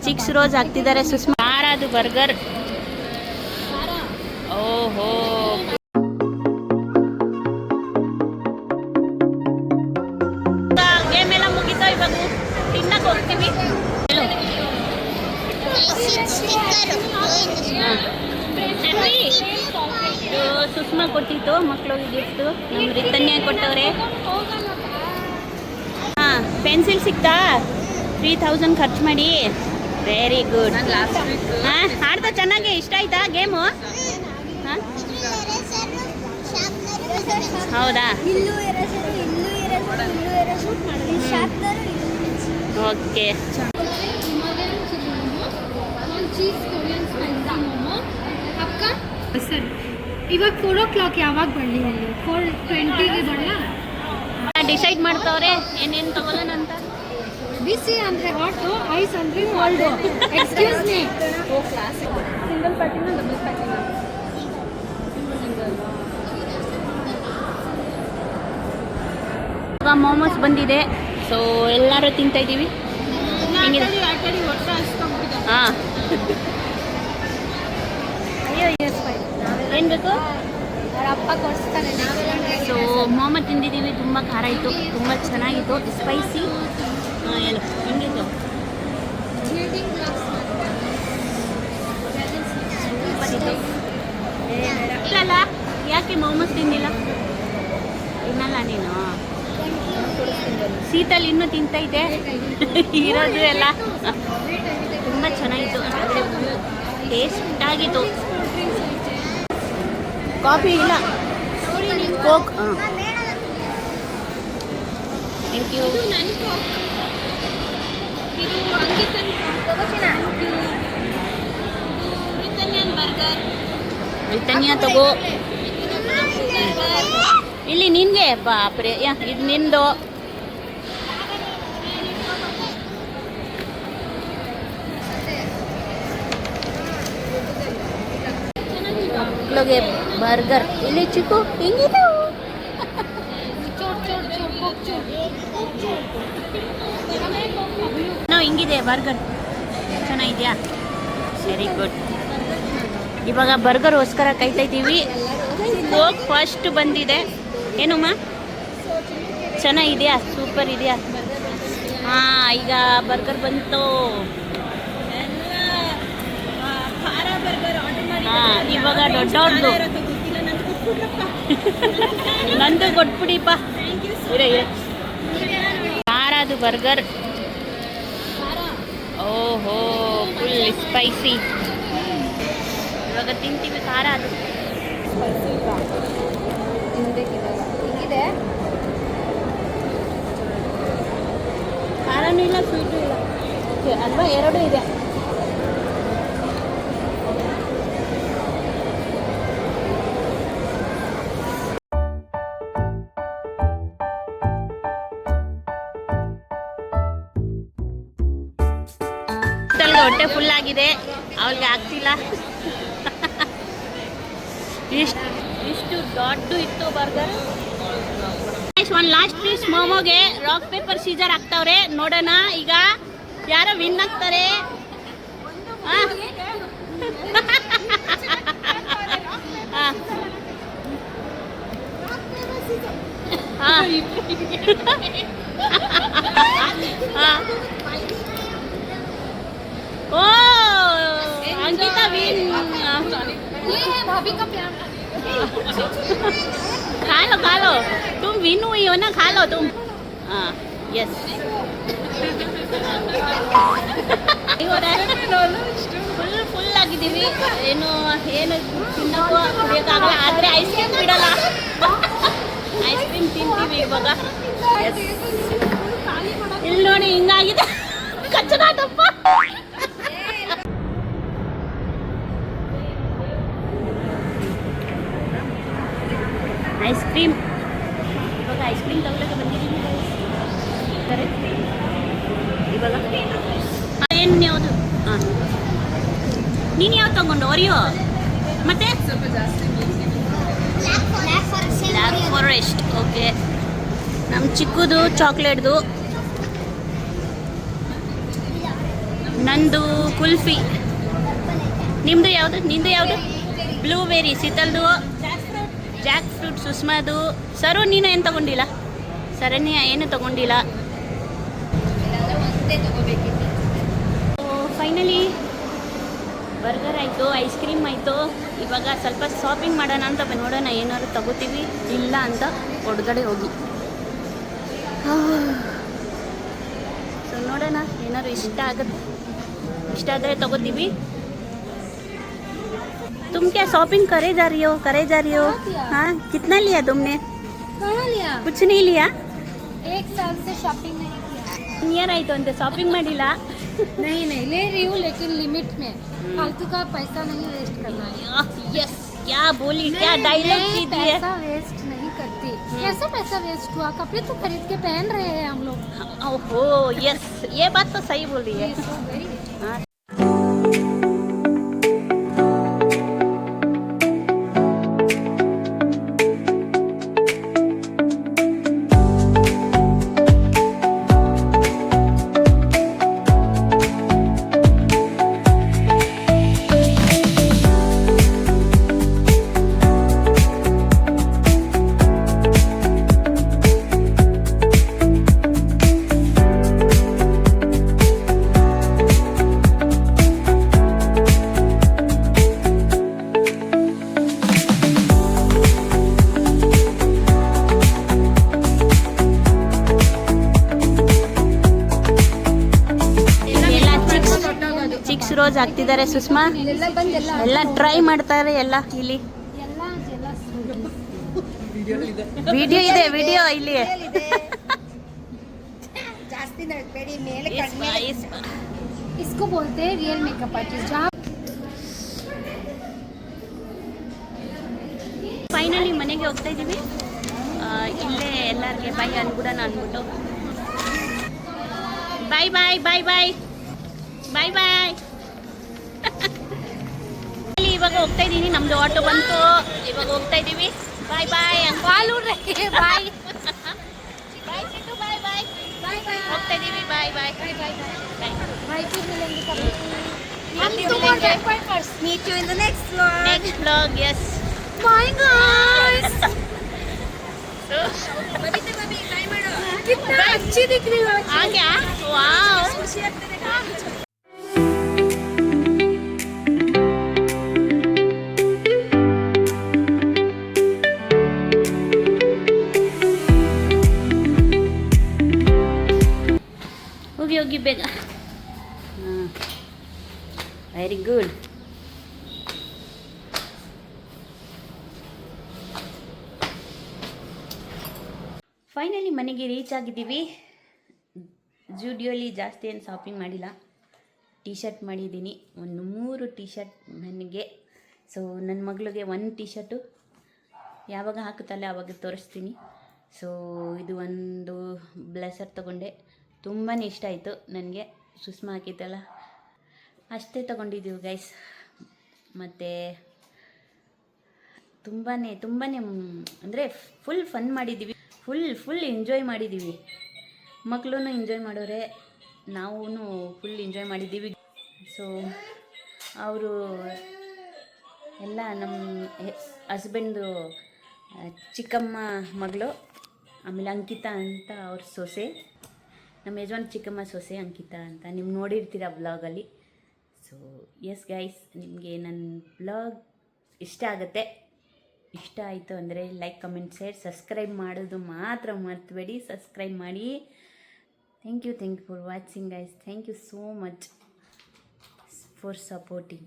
Chicks rose ಹಾಕ್ತಿದ್ದಾರೆ ಸುಷ್ಮಾ. ಯಾರದು burger? ಓಹೋ, ಗೇಮ್ ಎಲ್ಲ ಮುಗಿತಾ, ಇವಾಗ ತಿನ್ನಕ್ಕೆ ಹೋಗ್ತೀವಿ. ಸುಷ್ಮಾ ಕೊಟ್ಟಿತ್ತು ಮಕ್ಕಳಿಗೆ ಗಿಫ್ಟು, ನಮ್ಮ ರಿತನ್ಯ ಕೊಟ್ಟವ್ರೆ. ಹಾಂ, ಪೆನ್ಸಿಲ್ ಸಿಕ್ತಾ? 3000 ಖರ್ಚು ಮಾಡಿ. Very good. ಹಾಂ, ಆಡ್ತಾ ಚೆನ್ನಾಗಿ. ಇಷ್ಟ ಆಯ್ತಾ ಗೇಮು? ಹಾಂ, ಹೌದಾ? ಓಕೆ. ಸರ್, ಇವಾಗ 4 o'clock ಯಾವಾಗ ಬರಲಿ? 4:20ಗೆ ಬರಲ್ಲ? ಡಿಸೈಡ್ ಮಾಡ್ತಾವ್ರೆ ಏನೇನು ತಗೊಳ್ಳೋಣ ಅಂತ. ಬಿಸಿ ಅಂದರೆ ಹಾಟು, ಐಸ್ ಅಂದರೆ ಕೋಲ್ಡು. ಎಕ್ಸ್ಕ್ಯೂಸ್ ಮೀ, ಸಿಂಗಲ್ ಪ್ಯಾಕಿನ ಡಬಲ್ ಪ್ಯಾಕಿನ? ಇವಾಗ ಮೋಮೋಸ್ ಬಂದಿದೆ, ಸೊ ಎಲ್ಲರೂ ತಿಂತಾ ಇದ್ದೀವಿ. ಹೆಂಗಿದೆ? ಹಾಂ, ಏನು ಬೇಕು? ಅಪ್ಪ ಕೊಡಿಸ್ತಾನೆ. ಸೊ ಮೋಮೋ ತಿಂದಿದ್ದೀವಿ, ತುಂಬ ಖಾರ ಇತ್ತು, ತುಂಬ ಚೆನ್ನಾಗಿತ್ತು, ಸ್ಪೈಸಿ. ಏನು ಹೆಂಗಿತ್ತು? ಇಲ್ಲಲ್ಲ, ಯಾಕೆ ಮೋಮೋಸ್ ತಿಂದಿಲ್ಲ? ತಿನ್ನಲ್ಲ ನೀನು? ಶೀತಲ್ ಇನ್ನೂ ತಿಂತೈತೆ ಇರೋದು ಎಲ್ಲ. ತುಂಬ ಚೆನ್ನಾಗಿತ್ತು, ಅಂದರೆ ಟೇಸ್ಟ್ ಆಗಿತ್ತು. ಕಾಫಿ ಇಲ್ಲ, ಕೋಕ್. ಹಾಂ, ಥ್ಯಾಂಕ್ ಯು. ರಿತನ್ಯ ತಗೋ. ಇಲ್ಲಿ ನಿನ್ಗೆ ಬಾಪ್ರೆ, ಇದು ನಿಂದು. ಮಕ್ಕಳಿಗೆ ಬರ್ಗರ್. ಇಲ್ಲಿ ಚಿಕ್ಕು ಹಿಂಗಿದೆ. ಹಿಂಗಿದೆ ಬರ್ಗರ್, ಚೆನ್ನಾಗಿದೆಯಾ? Very good. ಇವಾಗ ಬರ್ಗರ್ಗೋಸ್ಕರ ಕಾಯ್ತಾ ಇದ್ದೀವಿ. ಕೋಕ್ ಫಸ್ಟ್ ಬಂದಿದೆ. ಏನಮ್ಮ, ಚೆನ್ನಾಗಿದೆಯಾ? ಸೂಪರ್ ಇದೆಯಾ? ಹಾಂ, ಈಗ ಬರ್ಗರ್ ಬಂತು. ಹಾಂ, ಇವಾಗ ದೊಡ್ಡವ್ರದ್ದು ನಂದು ಕೊಟ್ಬಿಡಿಪ್ಪ. ಯಾರದು ಬರ್ಗರ್? ಓಹೋ, ಫುಲ್ ಸ್ಪೈಸಿ. ಇವಾಗ ತಿಂತೀವಿ ಖಾರ. ಅದು ಖಾರನೂ ಇಲ್ಲ, ಸ್ವೀಟು ಇಲ್ಲ. ಓಕೆ ಅಲ್ವಾ? ಎರಡೂ ಇದೆ. ಹೊಟ್ಟೆ ಫುಲ್ ಆಗಿದೆ, ಅವಳಿಗೆ ಆಗ್ತಿಲ್ಲ. ಇಷ್ಟು ದೊಡ್ಡ ಇತ್ತು ಬರ್ಗರ್. ಒಂದು ಲಾಸ್ಟ್ ಪೀಸ್ ಮೋಮೋಗೆ ರಾಕ್ ಪೇಪರ್ ಸೀಸರ್ ಹಾಕ್ತಾವ್ರೆ. ನೋಡೋಣ ಈಗ ಯಾರೋ ವಿನ್ ಆಗ್ತಾರೆ. ओ अंकिता विन। भाभी का प्यार। खा लो तुम विन हुई हो ना, खा लो तुम। हाँ यस ಫುಲ್ ಆಗಿದ್ದೀವಿ. ಏನು ಏನು ತಿನ್ನೋಕ್ಕೂ ಕುಡಿಯೋಕ್ಕಾಗಲ್ಲ, ಆದರೆ ಐಸ್ ಕ್ರೀಮ್ ಬಿಡಲ್ಲ. ಐಸ್ ಕ್ರೀಮ್ ತಿಂತೀವಿ ಇವಾಗ. ಇಲ್ಲಿ ನೋಡಿ ಹಿಂಗಾಗಿದೆ ಕಚ್ಚನಾದಪ್ಪ. ಐಸ್ ಕ್ರೀಮ್ ಇವಾಗ ಐಸ್ ಕ್ರೀಮ್ ತಗೊಳ್ಳೋಕೆ ಬಂದಿದ್ದೀನಿ ಇವಾಗ. ಏನು ಯಾವುದು? ಹಾಂ ನೀನು ಯಾವ್ದು ತಗೊಂಡು? ಓರಿಯೋ ಮತ್ತೆ ಬ್ಲ್ಯಾಕ್ ಫಾರೆಸ್ಟ್. ಓಕೆ, ನಮ್ಮ ಚಿಕ್ಕದು ಚಾಕ್ಲೇಟ್ದು. ನಂದು ಕುಲ್ಫಿ. ನಿಮ್ಮದು ಯಾವುದು? ನಿಂದು ಯಾವುದು? ಬ್ಲೂಬೆರಿ. ಶೀತಲ್ದು ಜಾಕ್ ಫ್ರೂಟ್. ಸುಷ್ಮಾದು. ಸರು ನೀನು ಏನು ತಗೊಂಡಿಲ್ಲ? ಸರಣ್ಯ ಏನು ತಗೊಂಡಿಲ್ಲ. ಫೈನಲಿ ಬರ್ಗರ್ ಆಯಿತು, ಐಸ್ ಕ್ರೀಮ್ ಆಯಿತು. ಇವಾಗ ಸ್ವಲ್ಪ ಶಾಪಿಂಗ್ ಮಾಡೋಣ ಅಂತ ನೋಡೋಣ, ಏನಾದ್ರು ತಗೋತೀವಿ, ಇಲ್ಲ ಅಂತ ಹೊರಗಡೆ ಹೋಗಿ. ಸೊ ನೋಡೋಣ, ಏನಾದ್ರು ಇಷ್ಟ ಆದರೆ ತಗೋತೀವಿ. तुम क्या शॉपिंग करे जा रही हो? हाँ, कितना लिया तुमने? कहाँ लिया? कुछ नहीं लिया. 1 साल से शॉपिंग नहीं किया. नियर आइतो अंते शॉपिंग ಮಾಡಿಲ್ಲ. नहीं ले रही हूँ, लेकिन लिमिट में. फालतू का पैसा नहीं वेस्ट करना है. यस, क्या बोली, क्या डायलॉग की दी है. पैसा वेस्ट नहीं करती. कैसे पैसा वेस्ट हुआ? कपड़े तो खरीद के पहन रहे हैं हम लोग. ओहो, यस, ये बात तो सही बोल रही है. हाँ. ಚಿಕ್ಸ್ ರೋಸ್ ಹಾಕ್ತಿದ್ದಾರೆ ಸುಷ್ಮಾ. ಎಲ್ಲ ಟ್ರೈ ಮಾಡ್ತಾರೆ ಎಲ್ಲ ಇಲ್ಲಿ. ವಿಡಿಯೋ ಇದೆ, ವಿಡಿಯೋ ಇಲ್ಲಿ. इसको बोलते हैं रियल मेकअप आर्टिस्ट. ಫೈನಲಿ ಮನೆಗೆ ಹೋಗ್ತಾ ಇದ್ದೀವಿ. ಇಲ್ಲೇ ಎಲ್ಲರಿಗೆ ಬೈ ಅನ್ಬಿಡೋಣ ಅಂದ್ಬಿಟ್ಟು ಬಾಯ್ ಬಾಯ್ ಬಾಯ್ ಬಾಯ್ ಬಾಯ್ ಬಾಯ್. ಇವಾಗ ಹೋಗ್ತಾ ಇದ್ದೀನಿ, ನಮ್ದು ಆಟೋ ಬಂತು, ಇವಾಗ ಹೋಗ್ತಾ ಇದ್ದೀವಿ. ಬಾಯ್ ಬಾಯ್. बाल उड़ रहे हैं. बाय ಬಾಯ್ ಸಿಟ್ಟು, ಬಾಯ್ ಬಾಯ್ ಹೋಗ್ತಾ ಇದ್ದೀವಿ. ಬಾಯ್ ಬಾಯ್ ಬಾಯ್ ಬಾಯ್ ಬಾಯ್. भाई फिर मिलेंगे कभी. हम तुम्हारे first meet you in the next vlog. Next vlog. Yes, Bye guys. कितना अच्छी दिख रही हो. आ गया. वाओ. ಹೋಗಿ ಬೇಗ. Very good. ಫೈನಲಿ ಮನೆಗೆ ರೀಚ್ ಆಗಿದ್ದೀವಿ. ಜೂಡಿಯೋಲಿ ಜಾಸ್ತಿ ಏನು ಶಾಪಿಂಗ್ ಮಾಡಿಲ್ಲ. ಟೀ ಶರ್ಟ್ ಮಾಡಿದ್ದೀನಿ, ಒಂದು 3 ಟೀ ಶರ್ಟ್ ನನಗೆ. ಸೊ ನನ್ನ ಮಗಳಿಗೆ 1 ಟೀ ಶರ್ಟು ಯಾವಾಗ ಹಾಕುತ್ತಲ್ಲ ಆವಾಗ ತೋರಿಸ್ತೀನಿ. ಸೊ ಇದು ಒಂದು ಬ್ಲೇಸರ್ ತೊಗೊಂಡೆ, ತುಂಬಾ ಇಷ್ಟ ಆಯಿತು ನನಗೆ. ಸುಷ್ಮಾ ಹಾಕಿದ್ದಲ್ಲ ಅಷ್ಟೇ ತೊಗೊಂಡಿದ್ದೀವಿ ಗೈಸ್. ಮತ್ತು ತುಂಬಾ ಅಂದರೆ ಫುಲ್ ಫನ್ ಮಾಡಿದ್ದೀವಿ, ಫುಲ್ ಎಂಜಾಯ್ ಮಾಡಿದ್ದೀವಿ. ಮಕ್ಕಳು ಎಂಜಾಯ್ ಮಾಡೋರೆ, ನಾವು ಫುಲ್ ಎಂಜಾಯ್ ಮಾಡಿದ್ದೀವಿ. ಸೊ ಅವರು ಎಲ್ಲ ನಮ್ಮ ಹಸ್ಬೆಂಡು ಚಿಕ್ಕಮ್ಮ ಮಗಳು, ಆಮೇಲೆ ಅಂಕಿತಾ ಅಂತ ಅವ್ರ ಸೊಸೆ, ನಮ್ಮ ಯಜಮಾನ್ ಚಿಕ್ಕಮ್ಮ ಸೊಸೆ ಅಂಕಿತಾ ಅಂತ. ನೀವು ನೋಡಿರ್ತೀರ ಬ್ಲಾಗಲ್ಲಿ. ಸೊ ಎಸ್ ಗೈಸ್, ನಿಮಗೆ ನನ್ನ ಬ್ಲಾಗ್ ಇಷ್ಟ ಆಗುತ್ತೆ. ಇಷ್ಟ ಆಯಿತು ಅಂದರೆ ಲೈಕ್, ಕಮೆಂಟ್, ಶೇರ್, ಸಬ್ಸ್ಕ್ರೈಬ್ ಮಾಡೋದು ಮಾತ್ರ ಮರ್ತಬೇಡಿ. ಸಬ್ಸ್ಕ್ರೈಬ್ ಮಾಡಿ. Thank you for watching guys. Thank you so much for supporting.